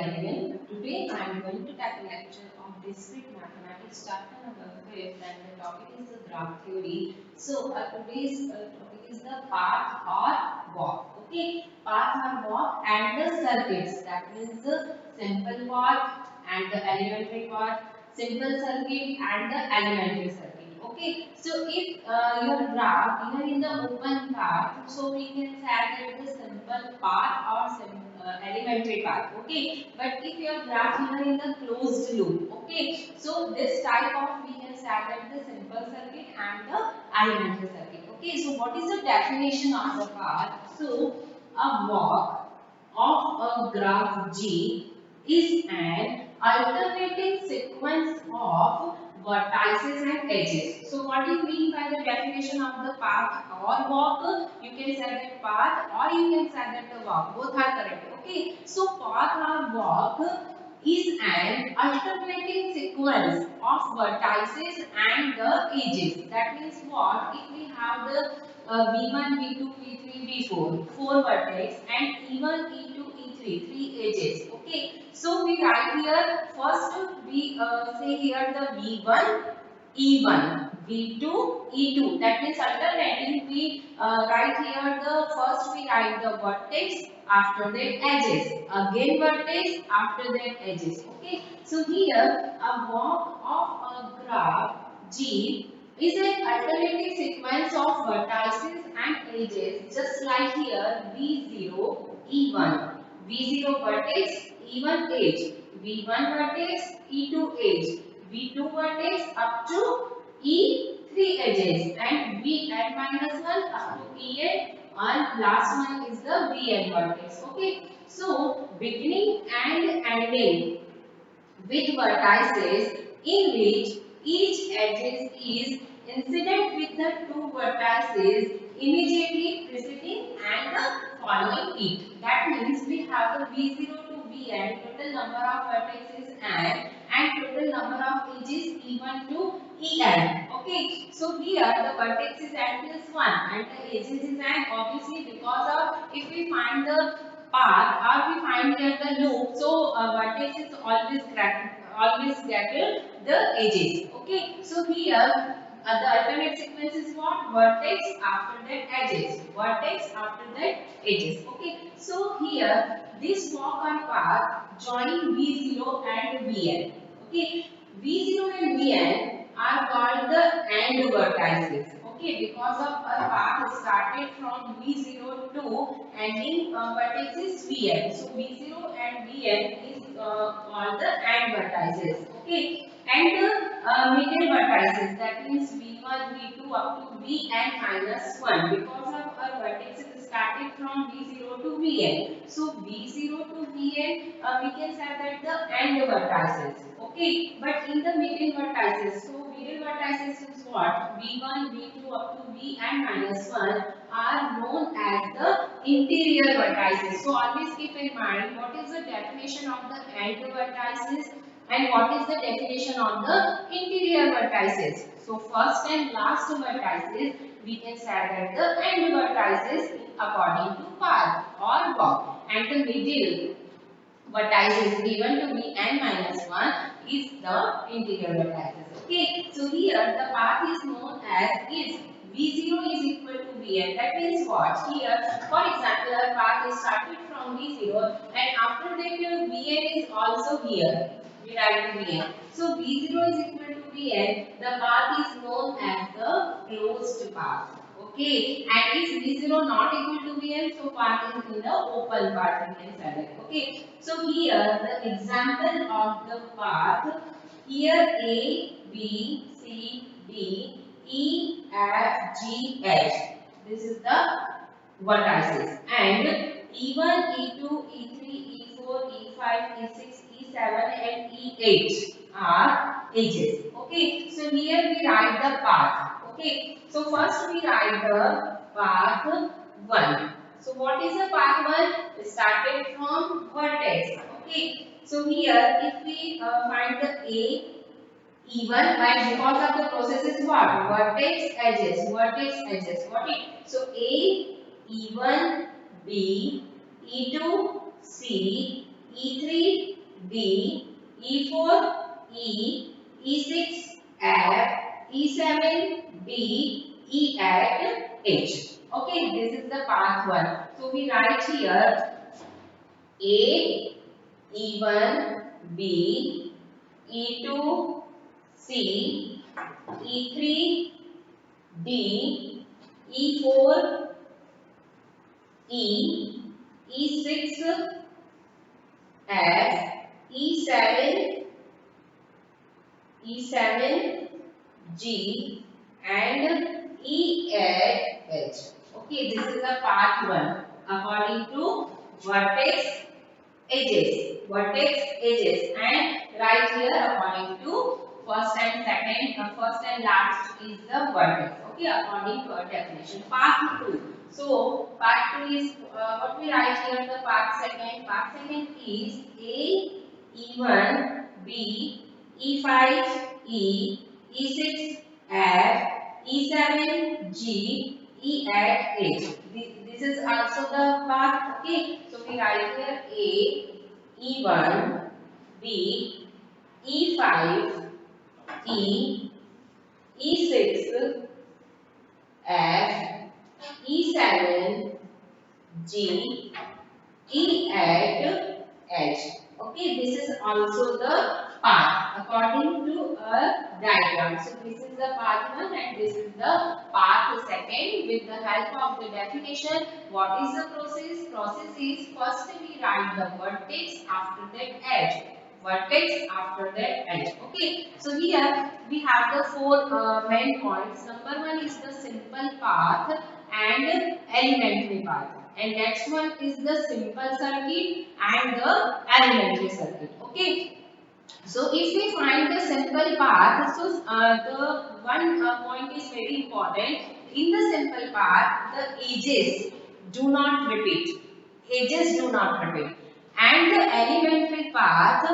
again. Today I am going to tackle lecture of discrete mathematics chapter number 5 and the topic is the graph theory. So today's topic is the path or walk. Okay, path or walk and the circuits. That means the simple path and the elementary path, simple circuit and the elementary circuit. Okay, so if your graph here in the open path, so we can say that the simple path or elementary path. Okay, but if your graph here in the closed loop, okay, so this type of we can say that the simple circuit and the elementary circuit. Okay, so what is the definition of the path? So a walk of a graph G is an alternating sequence of vertices and edges. So what do you mean by the definition of the path or walk? You can say that path or you can say that the walk. Both are correct. Okay. So path or walk is an alternating sequence of vertices and the edges. That means what? If we have the V1, V2, V3, V4, 4 vertex and E1, E2, E3, 3 edges. Okay. So we write here first we say here the V1, E1, V2, E2. That means alternating we write here the first we write the vertex, after that edges, again vertex, after that edges. Okay. So here a walk of a graph G is an alternating sequence of vertices and edges, just like here V0, E1, V0 vertex, E1 edge, V1 vertex, E2 edge, V2 vertex up to E3 edges, and Vn minus 1 up to En, and last one is the Vn vertex. Okay, so beginning and ending with vertices in which each edge is incident with the two vertices immediately preceding and following it. That means we have the V0 to Vn, total number of vertices and total number of edges E1 to En. Okay, so here the vertex is n plus 1 and the edges is n, obviously because of if we find the path or we find here the loop, so vertex is always get the edges. Okay, so here the alternate sequence is what? Vertex after that edges, vertex after that edges. Okay, so here this walk or path joining V0 and Vn. Okay, V0 and Vn are called the end vertices. Okay, because of our path started from V0 to ending vertex is Vn. So V0 and Vn is called the end vertices. Okay, and the middle vertices, that means V1, V2 up to Vn minus 1, because of our vertices started from V0 to Vn. So V0 to Vn we can say that the end vertices. Okay, but in the middle vertices, so middle vertices is what? V1, V2 up to Vn minus 1 are known as the interior vertices. So always keep in mind what is the definition of the end vertices and what is the definition of the interior vertices. So first and last vertices we can say that the end vertices according to path or walk, and the middle vertices V1 to Vn minus 1 is the interior vertices. Okay, so here the path is known as is V0 is equal to Vn. That means what? Here, for example, our path is started from V0 and after that Vn is also here. We write Vn. So V0 is equal to Vn. The path is known as the closed path. Okay, and if V0 not equal to Vn, so path is in the open path, we can select. Okay, so here the example of the path, here A, B, C, D, E, F, G, H. This is the vertices, and E1, E2, E3, E4, E5, E6, E7 and E8 are edges. Okay, so here we write the path. Okay, so first we write the path 1. So what is the path 1? It started from vertex. Okay, so here if we find the A, E1, why? Because of the process is what? Vertex edges, vertex edges. Got it? So A, E1, B, E2, C, E3 D, E4 E, E6 F, E7 B, E8 H. Okay, this is the path 1. So we write here A, E1 B, E2 C, E3 D, E4 E, E6 F, E7 G and E8H. Okay, this is the part 1 according to vertex edges and right here according to first and second, first and last is the vertex. Okay, according to our definition. Part 2. So part 2 is what we write here. The part second. Part second is A, E1 B, E5 E, E6 F, E7 G, E8 H. This is also the part. Okay, so we write here A, E1 B, E5 E, E6 F, E7 G, E8 H. Okay, this is also the path according to a diagram. So this is the path 1 and this is the path 2. With the help of the definition, what is the process? Process is first we write the vertex, after that edge. Vertex, after that edge. Okay, so here we have the 4 main points. Number 1 is the simple path and elementary path. And next one is the simple circuit and the elementary circuit. Okay. So if we find the simple path, so the one point is very important. In the simple path, the edges do not repeat. Edges do not repeat. And the elementary path,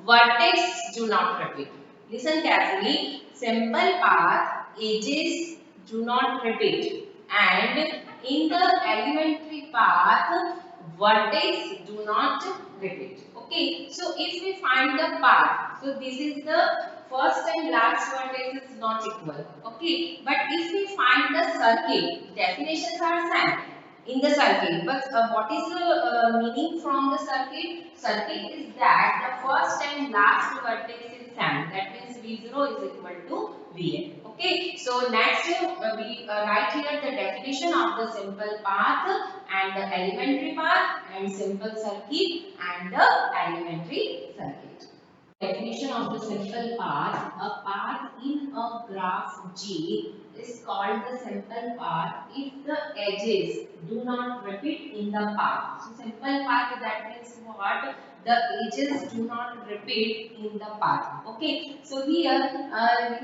vertex do not repeat. Listen carefully. Simple path, edges do not repeat. And in the elementary path, vertex do not repeat. Okay, so if we find the path, so this is the first and last vertex is not equal. Okay, but if we find the circuit, definitions are same in the circuit. But what is the meaning from the circuit? Circuit is that the first and last vertex is same. That means V0 is equal to Vn. Okay, so next we write here the definition of the simple path and the elementary path and simple circuit and the elementary circuit. Definition of the simple path. A path in a graph G is called the simple path if the edges do not repeat in the path. So simple path, that means what? The edges do not repeat in the path. Okay. So here we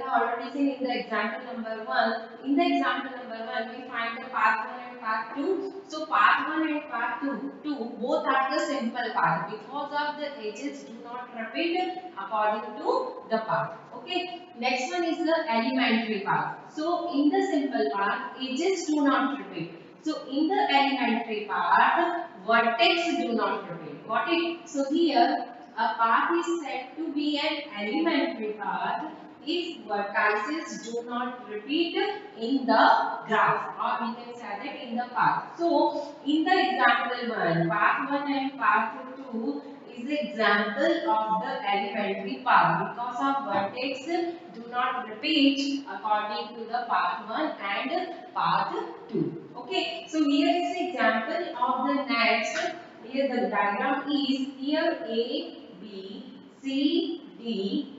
have already seen in the example number 1. In the example number 1 we find the path 1 and path 2. So path 1 and path 2 both are the simple path because of the edges do not repeat according to the path. Okay. Next one is the elementary path. So in the simple path, edges do not repeat. So in the elementary path, vertex do not repeat. Got it? So here a path is said to be an elementary path if vertices do not repeat in the graph, or we can say that in the path. So in the example 1, path 1 and path 2 is the example of the elementary path because of vertex do not repeat according to the path 1 and path 2. Okay, so here is the example of the next. Here the diagram is here A, B, C, D,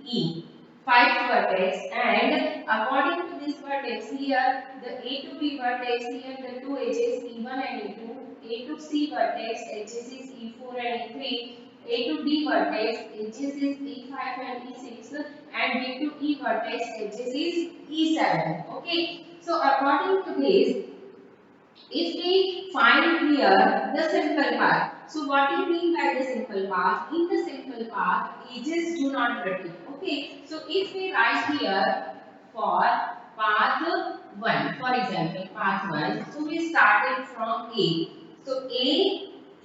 E. 5 vertex, and according to this vertex here the A to B vertex, here the two edges E1 and E2, A to C vertex edges is E4 and E3, A to D vertex edges is E5 and E6, and B to E vertex edges is E7. Okay, so according to this, if we find here the simple path, so what do you mean by the simple path? In the simple path, edges do not repeat. Okay, so if we write here for path 1, for example, path 1, so we started from A. So A,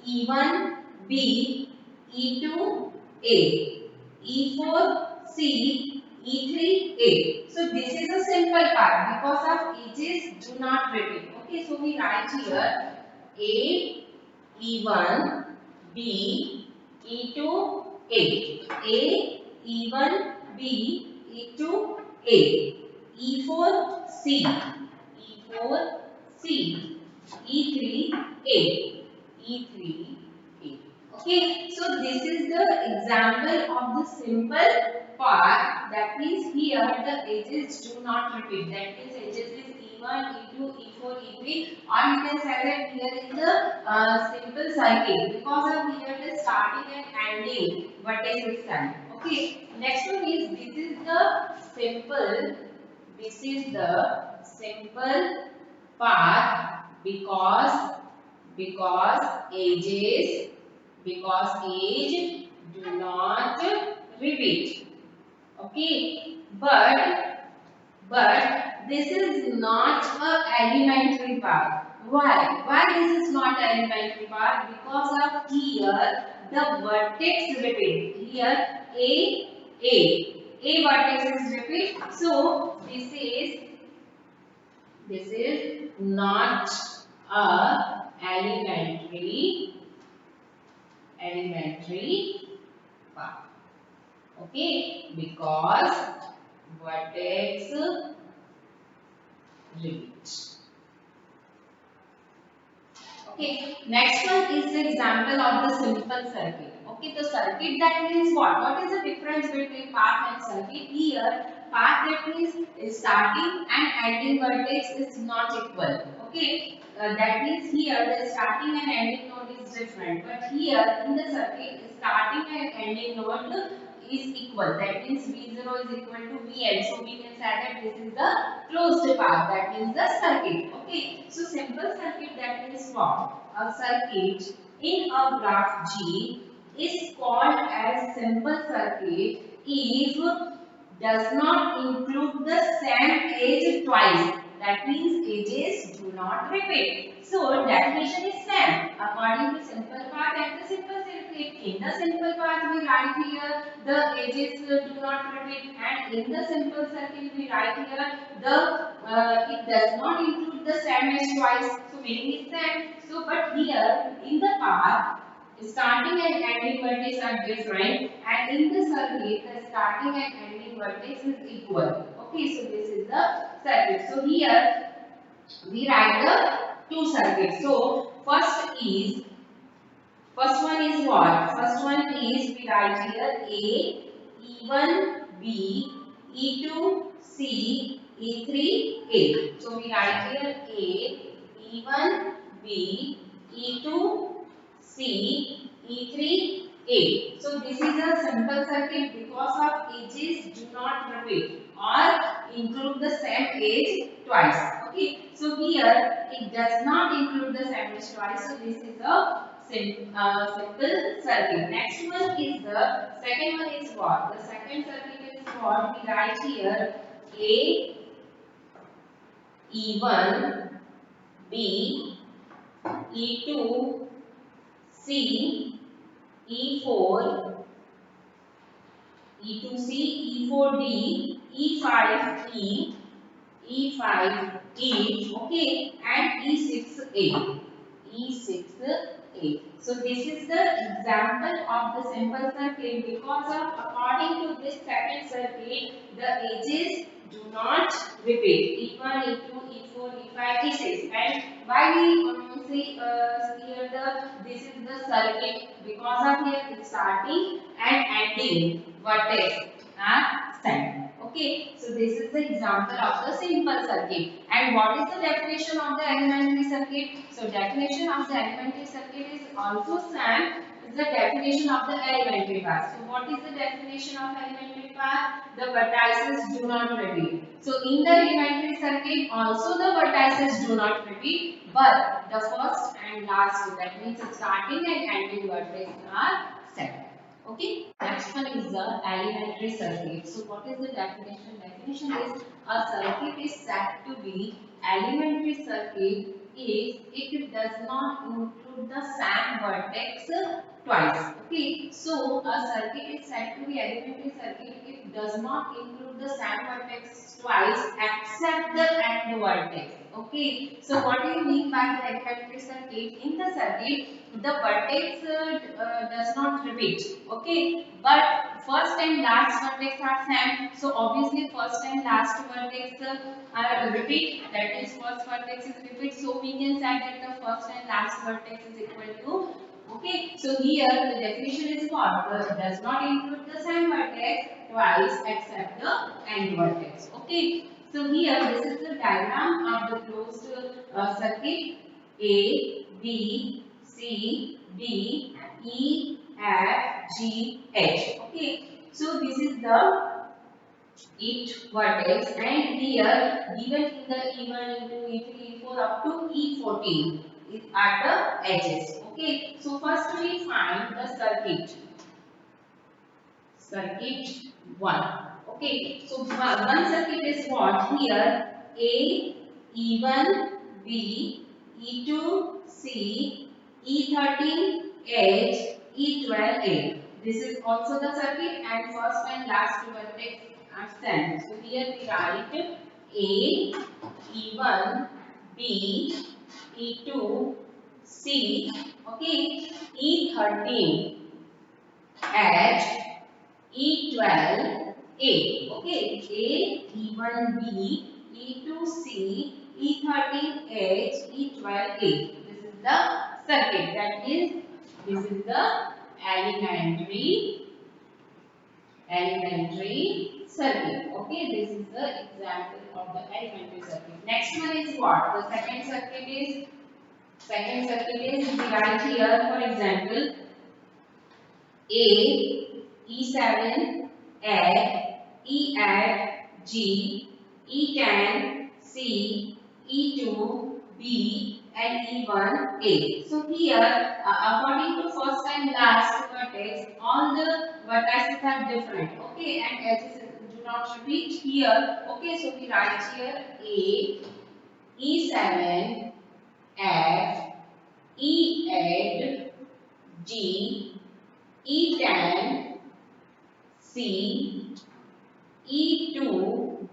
E1, B, E2 A, E4 C, E3 A. So this is a simple part because of edges do not repeat. Okay, so we write here A, E1 B, E2 A, A, E1 B, E2 A, E4 C, E4 C, E3 A, E3 A. Okay, so this is the example of the simple part. That means here the edges do not repeat. That means edges is E1, E2, E4, E3, or you can say that here is the simple circuit because of here the starting and ending vertex is time. Okay, next one is this is the simple path because edges age do not repeat. Okay, but this is not a elementary part. Why this is not elementary part? Because of here the vertex repeat. Here A vertex is repeat. So this is not a elementary part. Okay, because vertex repeat. Okay, next one is the example of the simple circuit. Okay, the circuit that means what? What is the difference between path and circuit? Here, path that means starting and ending vertex is not equal. Okay, that means here the starting and ending node is different. But here in the circuit, starting and ending node is equal. That means V0 is equal to Vn. So we can say that this is the closed path. That means the circuit. Okay. So simple circuit, that means what? A circuit in a graph G is called as simple circuit if does not include the same edge twice. That means edges do not repeat. So definition is same according to simple path and the simple circuit. In the simple path we write here the edges do not repeat, and in the simple circuit we write here the it does not include the same edge twice. So meaning is same. So but here in the path starting and ending vertex are different, and in the circuit the starting and ending vertex is equal. Okay, so this is the circuit. So here we write the two circuits. So first one is what? First one is we write here A, E1 B, E2 C, E3 A. So we write here A, E1 B, E2 C, E3 A. So this is a simple circuit because of edges do not repeat or include the same edge twice. Okay. So here it does not include the same edge twice. So this is a simple circuit. Next one is the second one is what? The second circuit is what we write here A, E1 B, E2 C, E4, E2C, E4D, E5E, E5E, okay, and E6A. E6A. So this is the example of the simple circuit because of according to this second circuit the edges do not repeat E1, E2, E4, E5, E6. And why we say here this is the circuit because of here it's starting and ending vertex are same. Okay, so this is the example of the simple circuit. And what is the definition of the elementary circuit? So definition of the elementary circuit is also same as the definition of the elementary path. So what is the definition of elementary path? The vertices do not repeat. So in the elementary circuit also the vertices do not repeat, but the first and last, that means starting and ending vertex are same. Okay, next one is the elementary circuit. So what is the definition? Definition is a circuit is said to be elementary circuit if it does not include the same vertex twice. Okay, so a circuit is said to be elementary circuit if it does not include the same vertex twice except the end vertex. Okay, so what do you mean by the elementary circuit? In the circuit, the vertex does not repeat. Okay, but first and last vertex are same. So obviously first and last vertex are repeat. That is first vertex is repeat. So we can say that the first and last vertex is equal to. Okay, so here the definition is what? Does not include the same vertex twice except the end vertex. Okay, so here this is the diagram of the closed circuit. A, B, C, D, E, F, G, H. Okay, so this is the each vertex, and here given in the E1, E2, E3, E4 up to E14 is at the edges. Okay, so first we find the circuit. Circuit 1. Okay, so one circuit is what? Here A, E1, B, E2, C, E13, H, E12, A. This is also the circuit, and first and last vertex are same. So here we write A, E1, B, E2, C, okay, E13, H, E12, A. Okay, A, E1B, E2C, E13H, E12A. This is the circuit. That is, this is the elementary circuit. Okay, this is the example of the elementary circuit. Next one is what? The second circuit is we write here, for example, A, E7, F, E8, G, E10, C, E2, B, and E1, A. So here, according to first and last vertex, all the vertices are different. Okay, and edges do not repeat here. Okay, so we write here A, E7, F, E8, G, E10, C, E2,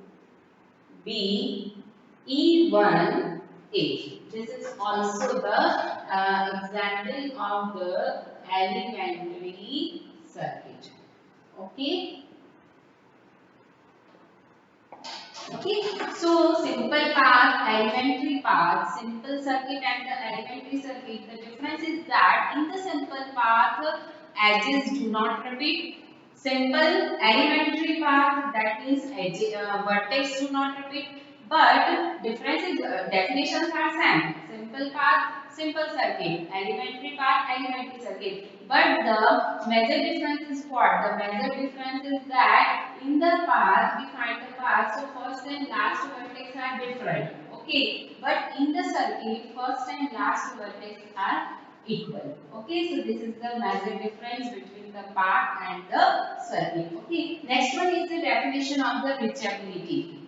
B, E1, A. This is also the example of the elementary circuit. Okay. Okay, so simple path, elementary path, simple circuit and the elementary circuit. The difference is that in the simple path, edges do not repeat. Simple elementary path, that means vertex do not repeat. But difference is definitions are same. Simple path, simple circuit. Elementary path, elementary circuit. But the major difference is what? The major difference is that in the path we find the path. So first and last vertex are different. Okay. But in the circuit, first and last vertex are equal. Okay. So this is the major difference between the path and the circuit. Okay. Next one is the definition of the reachability.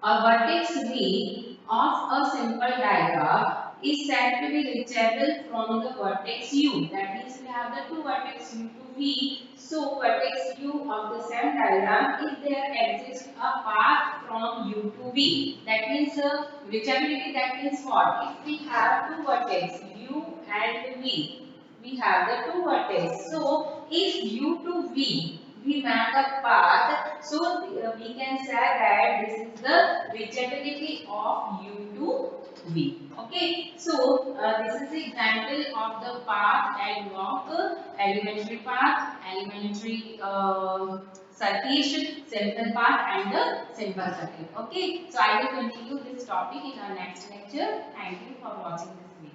A vertex V of a simple diagram is said to be reachable from the vertex U. That means we have the two vertex U to V. So vertex U of the same diagram, if there exists a path from U to V. That means reachability. That means what? If we have two vertex U and V, we have the two vertex. So if U to V we map the path, so we can say that this is the reachability of U to V. Okay, so this is the example of the path and walk, elementary path, elementary circuit, simple path and the simple circuit. Okay, so I will continue this topic in our next lecture. Thank you for watching this video.